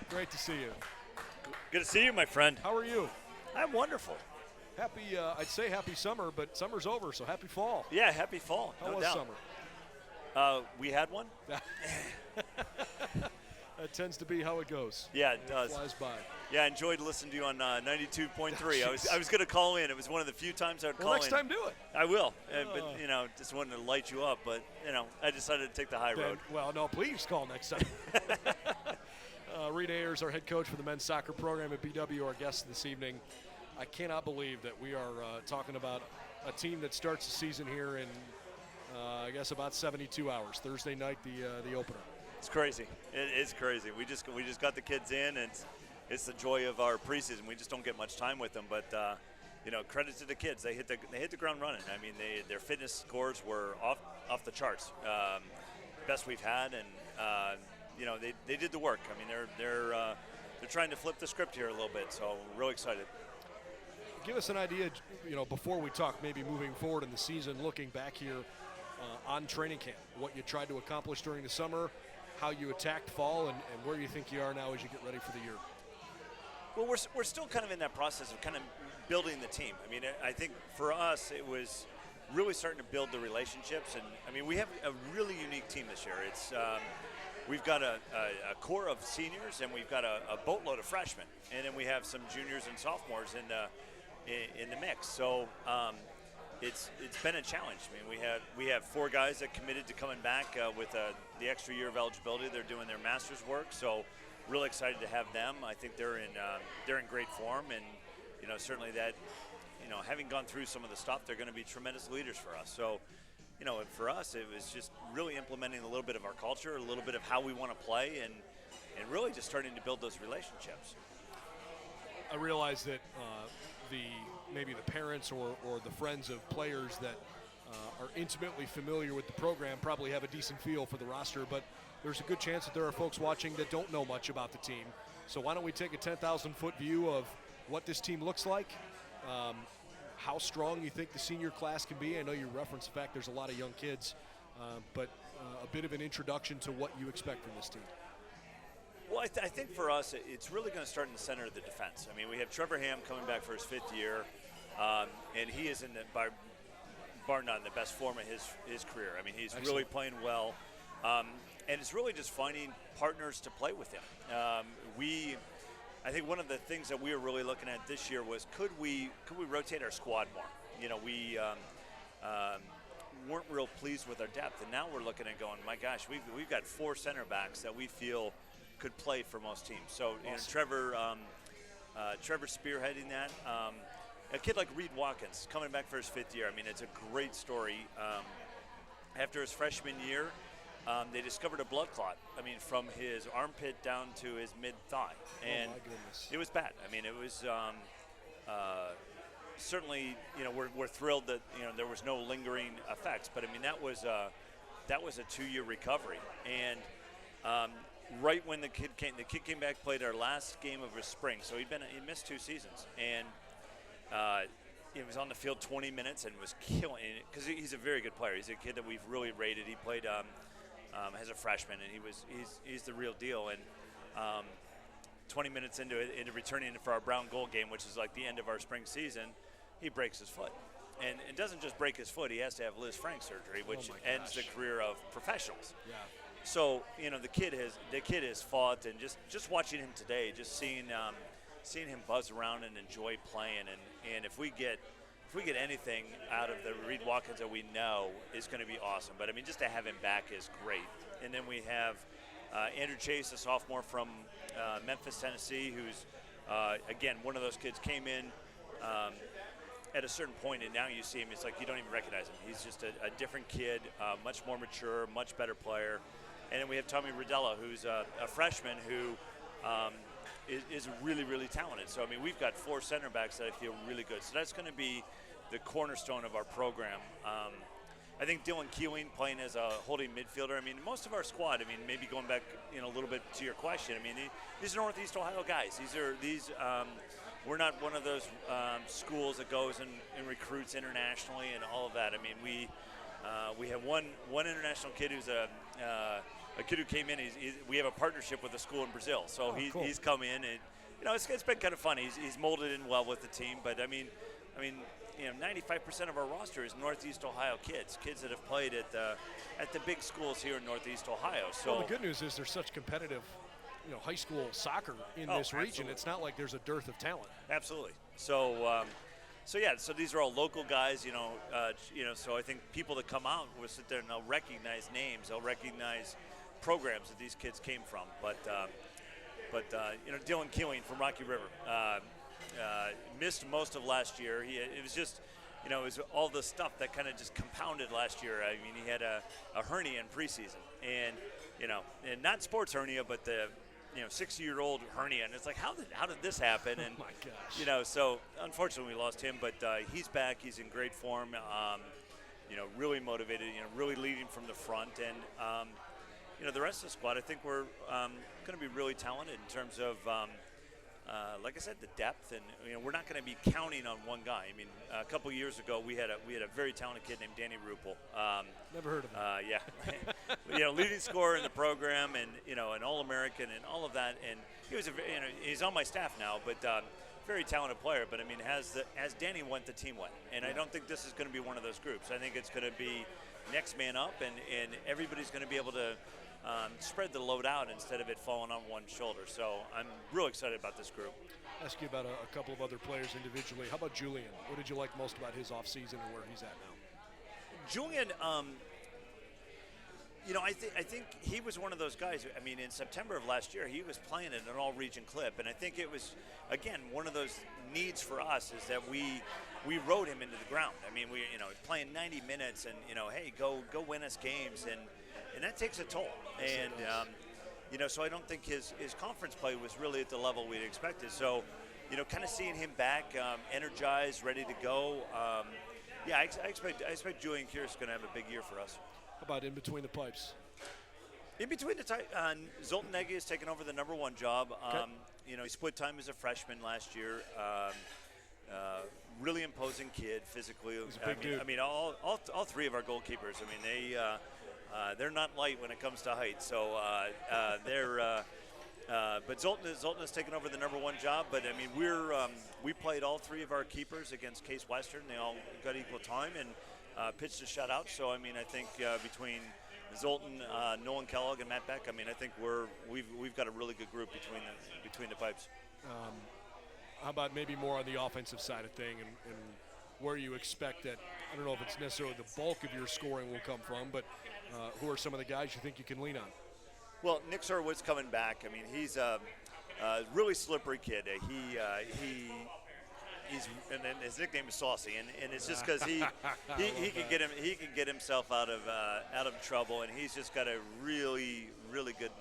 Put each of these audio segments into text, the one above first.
Great to see you. Good to see you, my friend. How are you? I'm wonderful. Happy, I'd say happy summer, but summer's over, so happy fall. Yeah, happy fall. How no was doubt. summer? We had one. That tends to be how it goes. Yeah, it does. Flies by. Yeah, I enjoyed listening to you on 92.3. I was going to call in. It was one of the few times I would call Well, next in. time do it. I will. But, just wanted to light you up. But, I decided to take the high road. Well, no, please call next time. Reid Ayers, our head coach for the men's soccer program at BW, our guest this evening. I cannot believe that we are talking about a team that starts the season here in, I guess, about 72 hours. Thursday night, the opener. It's crazy. It is crazy. We just got the kids in, and it's the joy of our preseason. We just don't get much time with them, but credit to the kids. They hit the ground running. I mean, their fitness scores were off the charts, best we've had, and they did the work. I mean, they're trying to flip the script here a little bit, so we're really excited. Give us an idea, before we talk maybe moving forward in the season, looking back here on training camp, what you tried to accomplish during the summer, how you attacked fall, and where you think you are now as you get ready for the year. Well, we're still kind of in that process of kind of building the team. I mean, I think for us it was really starting to build the relationships, and I mean we have a really unique team this year. It's we've got a core of seniors, and we've got a boatload of freshmen, and then we have some juniors and sophomores in the mix. So it's been a challenge. I mean, we have 4 guys that committed to coming back with the extra year of eligibility. They're doing their master's work, so really excited to have them. I think they're in great form, and certainly that having gone through some of the stuff, they're going to be tremendous leaders for us. So for us, it was just really implementing a little bit of our culture, a little bit of how we want to play, and really just starting to build those relationships. I realize that maybe the parents or the friends of players that are intimately familiar with the program probably have a decent feel for the roster, but there's a good chance that there are folks watching that don't know much about the team. So why don't we take a 10,000-foot view of what this team looks like, how strong you think the senior class can be. I know you referenced the fact there's a lot of young kids, but a bit of an introduction to what you expect from this team. Well, I think for us, it's really going to start in the center of the defense. I mean, we have Trevor Ham coming back for his 5th year, and he is bar none, the best form of his career. I mean, he's really playing well, and it's really just finding partners to play with him. I think one of the things that we were really looking at this year was could we rotate our squad more? We weren't real pleased with our depth, and now we're looking at going, my gosh, we've got 4 center backs that we feel could play for most teams. So Trevor spearheading that. A kid like Reid Watkins coming back for his 5th year. I mean, it's a great story. After his freshman year, they discovered a blood clot. I mean, from his armpit down to his mid-thigh, and my goodness, it was bad. I mean, it was certainly. We're thrilled that there was no lingering effects, but I mean that was a 2-year recovery, and right when the kid came back, played our last game of his spring. So he missed 2 seasons, and he was on the field 20 minutes and was killing it because he's a very good player. He's a kid that we've really rated. He played as a freshman, and he's the real deal. And 20 minutes into returning for our Brown Gold game, which is like the end of our spring season, he breaks his foot. And it doesn't just break his foot; he has to have Liz Frank surgery, which ends the career of professionals. Yeah. So the kid has fought, and just watching him today, just seeing him buzz around and enjoy playing, and if we get anything out of the Reid Watkins that we know is going to be awesome. But I mean, just to have him back is great. And then we have Andrew Chase, a sophomore from Memphis, Tennessee, who's again one of those kids came in at a certain point, and now you see him, it's like you don't even recognize him. He's just a different kid, much more mature, much better player. And then we have Tommy Redello, who's a freshman who is really, really talented. So, I mean, we've got 4 center backs that I feel really good. So that's going to be the cornerstone of our program. I think Dylan Keeling playing as a holding midfielder. I mean, most of our squad, I mean, maybe going back a little bit to your question, I mean, these are Northeast Ohio guys. We're not one of those schools that goes and recruits internationally and all of that. I mean, we have one international kid who's a a kid who came in. We have a partnership with a school in Brazil, so cool. he's come in, and it's been kind of fun. He's molded in well with the team, but I mean, 95% of our roster is Northeast Ohio kids that have played at the big schools here in Northeast Ohio. So well, the good news is there's such competitive, high school soccer in this region. Absolutely. It's not like there's a dearth of talent. Absolutely. So these are all local guys, so I think people that come out will sit there and they'll recognize names, they'll recognize programs that these kids came from. But Dylan Keeling from Rocky River missed most of last year. It was just, it was all the stuff that kind of just compounded last year. I mean, he had a hernia in preseason, and not sports hernia, but the 60-year-old hernia, and it's like, how did this happen? And oh my gosh. So unfortunately we lost him, but he's back. He's in great form. Really motivated. Really leading from the front, and the rest of the squad, I think we're going to be really talented in terms of. Like I said, the depth, and we're not going to be counting on one guy. I mean, a couple years ago, we had a very talented kid named Danny Rupel. Never heard of him. Yeah, leading scorer in the program, and an All-American, and all of that. And he was he's on my staff now, but very talented player. But I mean, as Danny went, the team went, and I don't think this is going to be one of those groups. I think it's going to be next man up, and everybody's going to be able to. Spread the load out instead of it falling on one shoulder. So I'm really excited about this group. Ask you about a couple of other players individually. How about Julian? What did you like most about his offseason and where he's at now? Julian, I think he was one of those guys. I mean, in September of last year, he was playing at an all-region clip, and I think it was, again, one of those needs for us is that we rode him into the ground. I mean, playing 90 minutes, and hey, go win us games, and that takes a toll. Yes, and so I don't think his conference play was really at the level we'd expected. So, kind of seeing him back, energized, ready to go. I expect Julian Kearse is going to have a big year for us. How about in between the pipes? In between the Zoltan Nagy has taken over the number one job. Okay. He split time as a freshman last year. Really imposing kid physically. He's a big dude. I mean, all three of our goalkeepers. I mean, they're not light when it comes to height. So but Zoltan has taken over the number one job. But I mean, we played all three of our keepers against Case Western. They all got equal time and pitched a shutout. So I mean, I think between Zoltan, Nolan Kellogg, and Matt Beck, I mean, I think we've got a really good group between the pipes. How about maybe more on the offensive side of thing and where you expect that, I don't know if it's necessarily the bulk of your scoring will come from, but who are some of the guys you think you can lean on? Well, Nick Sirwood's coming back. I mean, he's a really slippery kid. He's and his nickname is Saucy, and it's just because he can get himself out of trouble, and he's just got a really good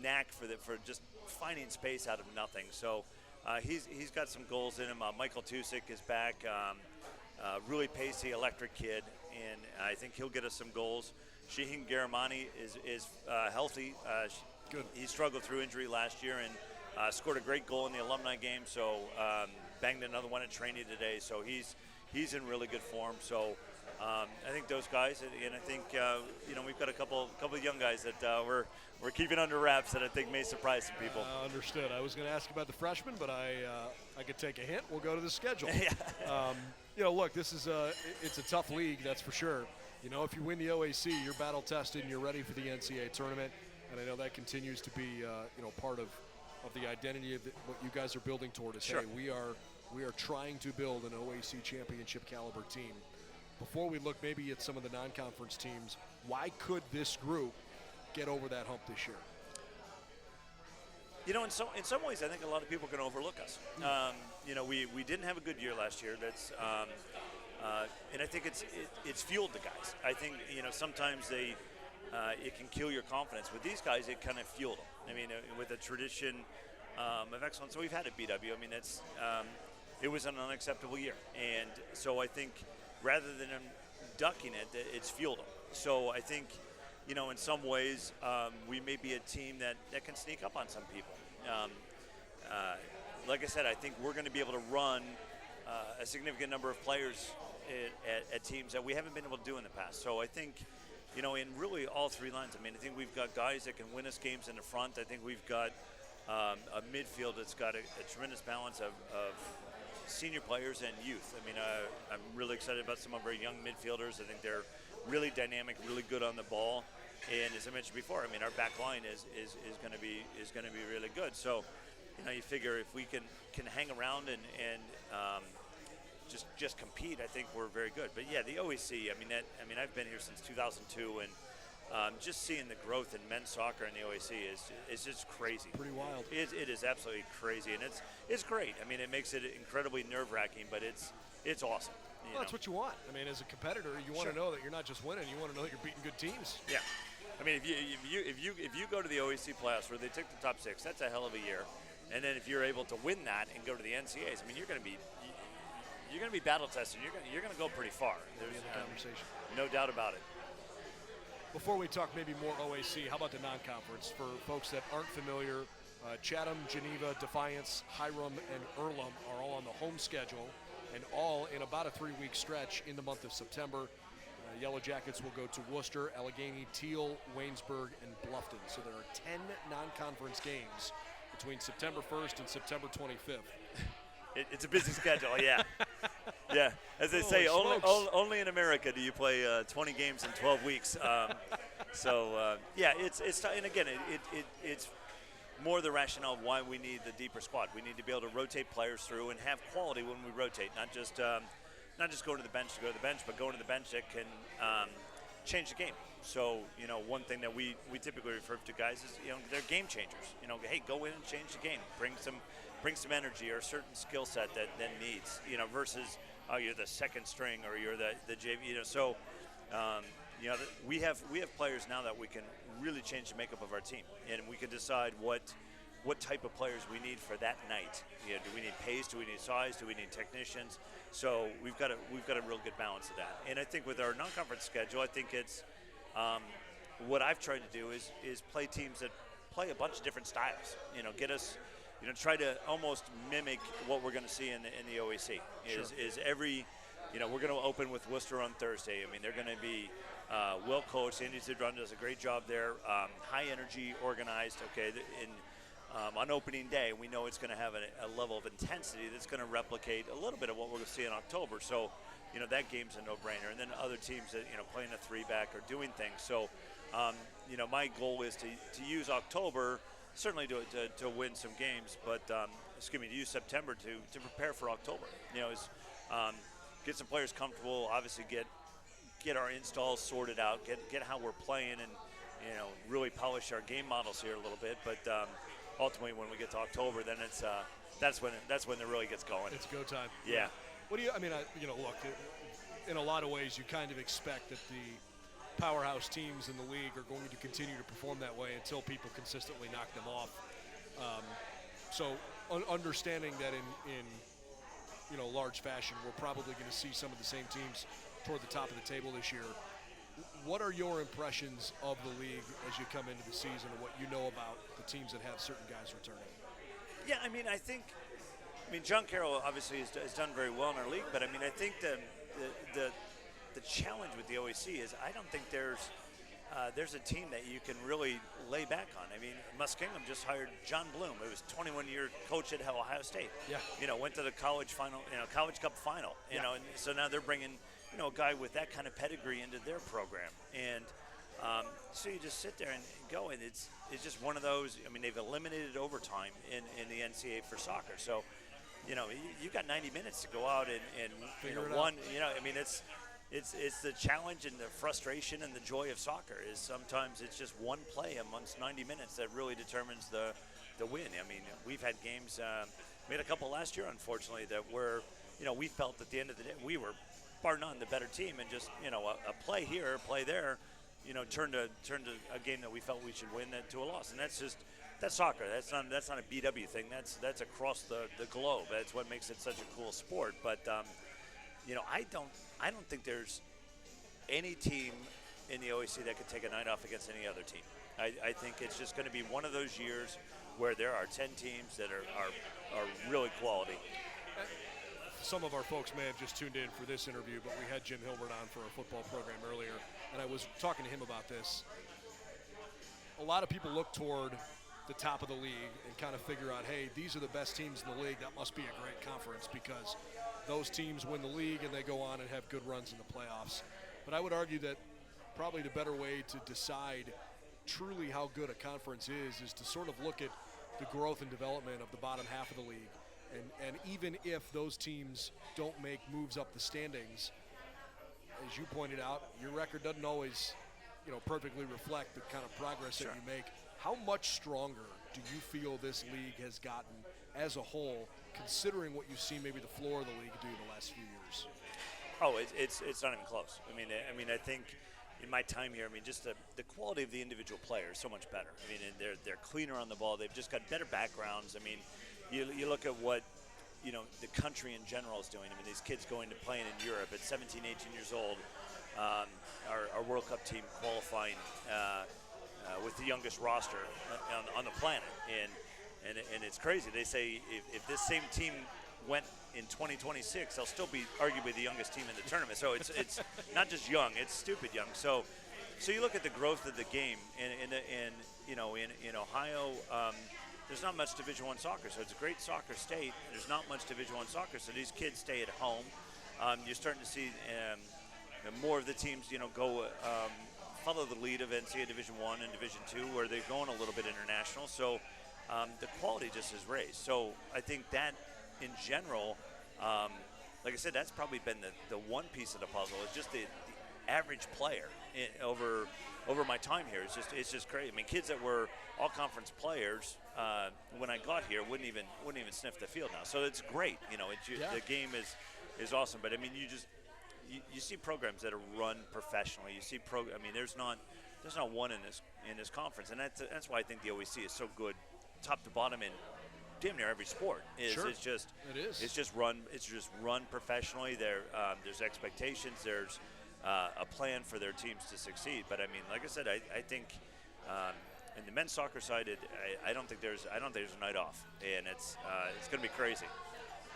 knack for just finding space out of nothing. So he's got some goals in him. Michael Tusick is back, really pacey, electric kid, and I think he'll get us some goals. Shaheen Garamani is healthy. Good. He struggled through injury last year and scored a great goal in the alumni game. So banged another one at training today. So he's in really good form. So I think those guys, and I think we've got a couple of young guys that we're keeping under wraps that I think may surprise some people. Understood. I was going to ask about the freshmen, but I could take a hint. We'll go to the schedule. Yeah. Look, this is it's a tough league, that's for sure. If you win the OAC, you're battle tested and you're ready for the NCAA tournament, and I know that continues to be part of the identity of what you guys are building toward. Is Sure. Hey, we are trying to build an OAC championship caliber team. Before we look maybe at some of the non-conference teams, why could this group get over that hump this year? In some ways, I think a lot of people can overlook us. We didn't have a good year last year. That's and I think it's fueled the guys. I think sometimes it can kill your confidence. With these guys, it kind of fueled them. I mean, with a tradition of excellence, so we've had at BW. I mean, it was an unacceptable year, and so I think rather than them ducking it, it's fueled them. So I think in some ways, we may be a team that can sneak up on some people. Like I said, I think we're going to be able to run a significant number of players at teams that we haven't been able to do in the past. So I think in really all three lines. I mean, I think we've got guys that can win us games in the front. I think we've got a midfield that's got a tremendous balance of senior players and youth. I mean, I'm really excited about some of our young midfielders. I think they're really dynamic, really good on the ball. And as I mentioned before, I mean, our back line is going to be really good. So, you figure if we can hang around and just compete, I think we're very good. But yeah, the OAC. I mean, I've been here since 2002, and just seeing the growth in men's soccer in the OAC is just crazy. Pretty wild. It is absolutely crazy, and it's great. I mean, it makes it incredibly nerve-wracking, but it's awesome. Well, that's what you want. I mean, as a competitor, you want to know that you're not just winning; you want to know that you're beating good teams. Yeah. I mean, if you go to the OAC playoffs where they take the top 6, that's a hell of a year. And then if you're able to win that and go to the NCAAs, I mean, you're going to be battle tested. You're going to go pretty far. There's conversation. No doubt about it. Before we talk maybe more OAC, how about the non-conference? For folks that aren't familiar, Chatham, Geneva, Defiance, Hiram, and Earlham are all on the home schedule, and all in about a 3-week stretch in the month of September. Yellow Jackets will go to Worcester, Allegheny, Teal, Waynesburg, and Bluffton. So there are 10 non-conference games between September 1st and September 25th. It's a busy schedule, yeah. Yeah, as they say, only in America do you play 20 games in 12 weeks. Yeah, it's and again, it's more the rationale of why we need the deeper squad. We need to be able to rotate players through and have quality when we rotate, not just going to the bench to go to the bench, but going to the bench that can change the game. So, one thing that we typically refer to guys is, they're game changers. Hey, go in and change the game. Bring some energy or a certain skill set that then needs, versus, you're the second string or you're the JV, So, we have players now that we can really change the makeup of our team, and we can decide what type of players we need for that night. Do we need pace? Do we need size? Do we need technicians? So we've got a real good balance of that. And I think with our non-conference schedule, I think it's what I've tried to do is play teams that play a bunch of different styles. Get us, try to almost mimic what we're going to see in the OAC. Is every, we're going to open with Worcester on Thursday. I mean, they're going to be well coached. Andy Zidron does a great job there. High energy, organized. Okay, on opening day, we know it's going to have a level of intensity that's going to replicate a little bit of what we're going to see in October. So, that game's a no-brainer. And then other teams that, playing a 3-back or doing things. So, my goal is to use October, certainly to win some games, but, to use September to prepare for October. Get some players comfortable, obviously get our installs sorted out, get how we're playing, and, really polish our game models here a little bit. But, ultimately, when we get to October, then it's that's when it really gets going. It's go time. Yeah. What do you? I mean, look. In a lot of ways, you kind of expect that the powerhouse teams in the league are going to continue to perform that way until people consistently knock them off. So, understanding that in large fashion, we're probably going to see some of the same teams toward the top of the table this year. What are your impressions of the league as you come into the season, and what you know about the teams that have certain guys returning? Yeah, I mean, John Carroll obviously has done very well in our league, but I think the challenge with the OAC is I don't think there's a team that you can really lay back on. I mean, Muskingum just hired John Bloom, who was 21-year coach at Ohio State. Yeah. Went to the college final, College Cup final. And so now they're bringing a guy with that kind of pedigree into their program. And so you just sit there and go, and it's just one of those. I mean, they've eliminated overtime in the NCAA for soccer. So, you've got 90 minutes to go out and one. I mean, it's the challenge and the frustration and the joy of soccer is sometimes it's just one play amongst 90 minutes that really determines the win. I mean, we've had games. We had a couple last year, unfortunately, that were we felt at the end of the day we were bar none the better team, and just a play here, a play there, turned to a game that we felt we should win to a loss. And that's soccer. That's not a BW thing. That's across the globe. That's what makes it such a cool sport. But I don't think there's any team in the OAC that could take a night off against any other team. I think it's just going to be one of those years where there are 10 teams that are really quality. some of our folks may have just tuned in for this interview, but we had Jim Hilbert on for our football program earlier, and I was talking to him about this. A lot of people look toward the top of the league and kind of figure out, hey, these are the best teams in the league. That must be a great conference because those teams win the league and they go on and have good runs in the playoffs. But I would argue that probably the better way to decide truly how good a conference is to sort of look at the growth and development of the bottom half of the league. And even if those teams don't make moves up the standings, as you pointed out, your record doesn't always, perfectly reflect the kind of progress that you make. How much stronger do you feel this league has gotten as a whole, considering what you've seen maybe the floor of the league do the last few years? Oh, it's not even close. I mean, I think in my time here, just the quality of the individual player is so much better. And they're cleaner on the ball. They've just got better backgrounds. You look at what the country in general is doing. These kids going to playing in Europe at 17, 18 years old. Our World Cup team qualifying with the youngest roster on the planet, and it's crazy. They say if this same team went in 2026, they'll still be arguably the youngest team in the tournament. So it's not just young; it's stupid young. So you look at the growth of the game, in Ohio. There's not much Division I soccer, so it's a great soccer state. There's not much Division I soccer, so these kids stay at home. You're starting to see more of the teams, go follow the lead of NCAA Division I and Division II, where they're going a little bit international. So the quality just is raised. So I think that, in general, like I said, that's probably been the one piece of the puzzle. Is just the average player over my time here. It's just crazy. Kids that were all conference players when I got here wouldn't even sniff the field now. So it's great. The game is awesome. But you see programs that are run professionally. You see there's not one in this conference, and that's why I think the OEC is so good, top to bottom in damn near every sport. It's just run professionally. There's expectations. There's a plan for their teams to succeed. But like I said, I think in the men's soccer side, I don't think there's a night off, and it's going to be crazy.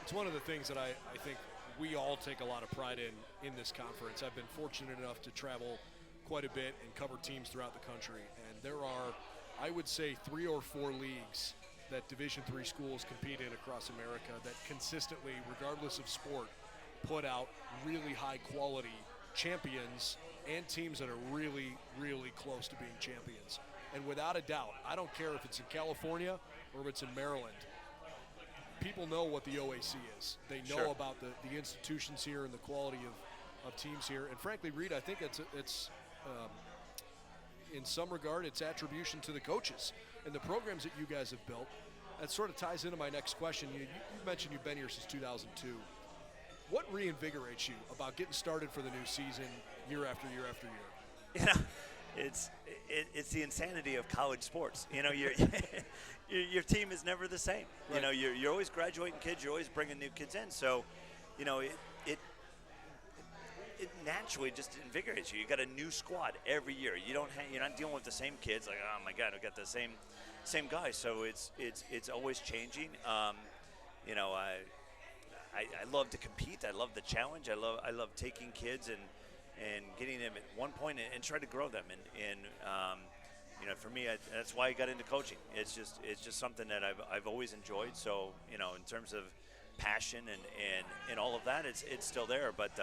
It's one of the things that I think we all take a lot of pride in this conference. I've been fortunate enough to travel quite a bit and cover teams throughout the country, and there are, I would say, 3 or 4 leagues that Division III schools compete in across America that consistently, regardless of sport, put out really high quality champions and teams that are really, really close to being champions. And without a doubt, I don't care if it's in California or if it's in Maryland, people know what the OAC is. They know about the institutions here and the quality of teams here. And frankly, Reid, I think it's in some regard, it's attribution to the coaches and the programs that you guys have built. That sort of ties into my next question. You mentioned you've been here since 2002. What reinvigorates you about getting started for the new season year after year after year? It's the insanity of college sports. Your team is never the same. Right. You're always graduating kids. You're always bringing new kids in. So, it naturally just invigorates you. You got a new squad every year. You're not dealing with the same kids. Like, oh my God, I've got the same guys. So it's always changing. I love to compete. I love the challenge. I love taking kids and getting them at one point and try to grow them. And for me, that's why I got into coaching. It's just something that I've always enjoyed. So in terms of passion and all of that, it's still there. But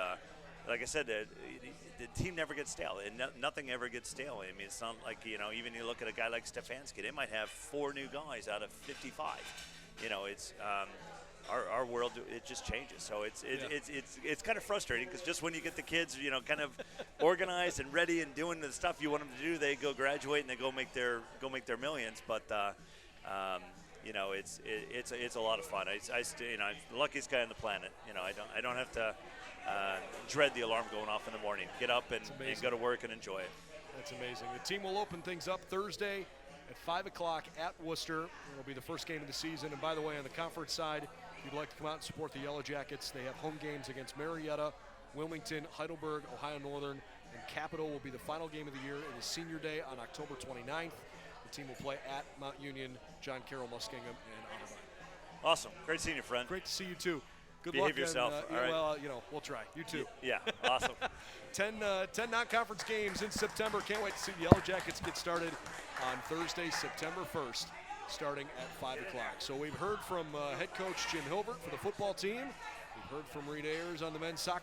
like I said, the team never gets stale, and nothing ever gets stale. It's not like even you look at a guy like Stefanski, they might have 4 new guys out of 55. It's our world, it just changes. So it's kind of frustrating because just when you get the kids, kind of organized and ready and doing the stuff you want them to do, they go graduate and they go make their millions. But it's a lot of fun. I'm the luckiest guy on the planet. I don't have to dread the alarm going off in the morning. Get up and go to work and enjoy it. That's amazing. The team will open things up Thursday at 5 o'clock at Worcester. It'll be the first game of the season. And by the way, on the conference side, if you'd like to come out and support the Yellow Jackets, they have home games against Marietta, Wilmington, Heidelberg, Ohio Northern, and Capital will be the final game of the year. It is Senior Day on October 29th. The team will play at Mount Union, John Carroll, Muskingum, and Otterbein. Awesome. Great seeing you, friend. Great to see you, too. Good behave luck. yourself. And, all right. Well, we'll try. You too. Yeah, awesome. 10 non-conference games in September. Can't wait to see the Yellow Jackets get started on Thursday, September 1st, starting at 5 o'clock. So we've heard from head coach Jim Hilbert for the football team. We've heard from Reid Ayers on the men's soccer